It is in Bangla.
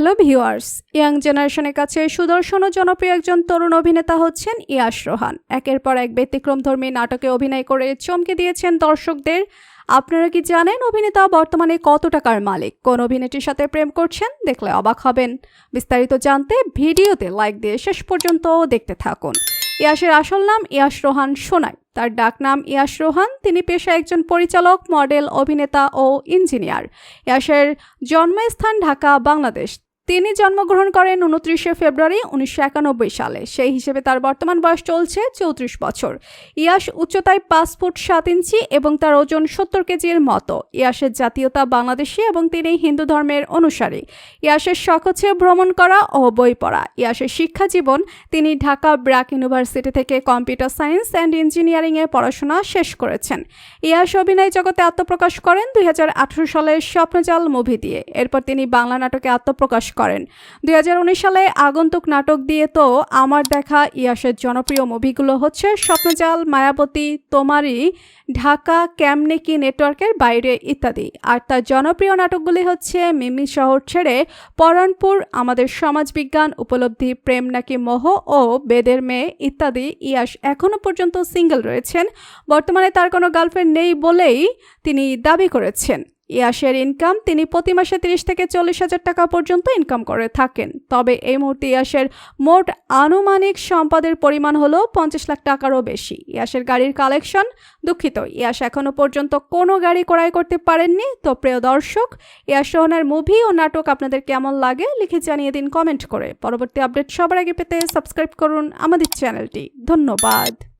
হ্যালো ভিউয়ার্স, ইয়াং জেনারেশনের কাছে সুদর্শন ও জনপ্রিয় একজন তরুণ অভিনেতা হচ্ছেন ইয়াশ রোহান। একের পর এক ব্যতিক্রমধর্মী নাটকে অভিনয় করে চমকে দিয়েছেন দর্শকদের। আপনারা কি জানেন অভিনেতা বর্তমানে কত টাকার মালিক? কোন অভিনেত্রীর সাথে প্রেম করছেন? দেখলে অবাক হবেন। বিস্তারিত জানতে ভিডিওতে লাইক দিয়ে শেষ পর্যন্ত দেখতে থাকুন। ইয়াশের আসল নাম ইয়াশ রোহান সোনাই। তার ডাক নাম ইয়াশ রোহান। তিনি পেশায় একজন পরিচালক, মডেল, অভিনেতা ও ইঞ্জিনিয়ার। ইয়াশের জন্মস্থান ঢাকা, বাংলাদেশ। তিনি জন্মগ্রহণ করেন 29শে ফেব্রুয়ারি 1991 সালে। সেই হিসেবে তার বর্তমান বয়স চলছে 34 বছর। ইয়াশ উচ্চতায় 5 ফুট 7 ইঞ্চি এবং তার ওজন 70 কেজির মতো। ইয়াশের জাতীয়তা বাংলাদেশি এবং তিনি হিন্দু ধর্মের অনুসারী। ইয়াশের শখ হচ্ছে ভ্রমণ করা ও বই পড়া। ইয়াশের শিক্ষা জীবন, তিনি ঢাকা ব্র্যাক ইউনিভার্সিটি থেকে কম্পিউটার সায়েন্স অ্যান্ড ইঞ্জিনিয়ারিংয়ে পড়াশোনা শেষ করেছেন। ইয়াশ অভিনয় জগতে আত্মপ্রকাশ করেন 2018 সালে স্বপ্নজাল মুভি দিয়ে। এরপর তিনি বাংলা নাটকে আত্মপ্রকাশ করেন 2019 সালে আগন্তুক নাটক দিয়ে। তো আমার দেখা ইয়াশের জনপ্রিয় মুভিগুলো হচ্ছে স্বপ্নজাল, মায়াবতী, তোমারি, ঢাকা, কেমনে কি, নেটওয়ার্কের বাইরে ইত্যাদি। আর তার জনপ্রিয় নাটকগুলি হচ্ছে মিমি শহর ছেড়ে, পরানপুর, আমাদের সমাজবিজ্ঞান, উপলব্ধি, প্রেম নাকি মোহ ও বেদের মেয়ে ইত্যাদি। ইয়াশ এখনো পর্যন্ত সিঙ্গেল রয়েছেন। বর্তমানে তার কোনো গার্লফ্রেন্ড নেই বলেই তিনি দাবি করেছেন। ইয়াশের ইনকাম, তিনি প্রতি মাসে 30 থেকে 40 হাজার টাকা পর্যন্ত ইনকাম করে থাকেন। তবে এই মুহূর্তে ইয়াশের মোট আনুমানিক সম্পদের পরিমাণ হলো 50 লাখ টাকারও বেশি। ইয়াশের গাড়ির কালেকশন, দুঃখিত, ইয়াশ এখনো পর্যন্ত কোনো গাড়ি ক্রয় করতে পারেননি। তো প্রিয় দর্শক, ইয়াশ রোহানের মুভি ও নাটক আপনাদের কেমন লাগে লিখে জানিয়ে দিন কমেন্ট করে। পরবর্তী আপডেট সবার আগে পেতে সাবস্ক্রাইব করুন আমাদের চ্যানেলটি। ধন্যবাদ।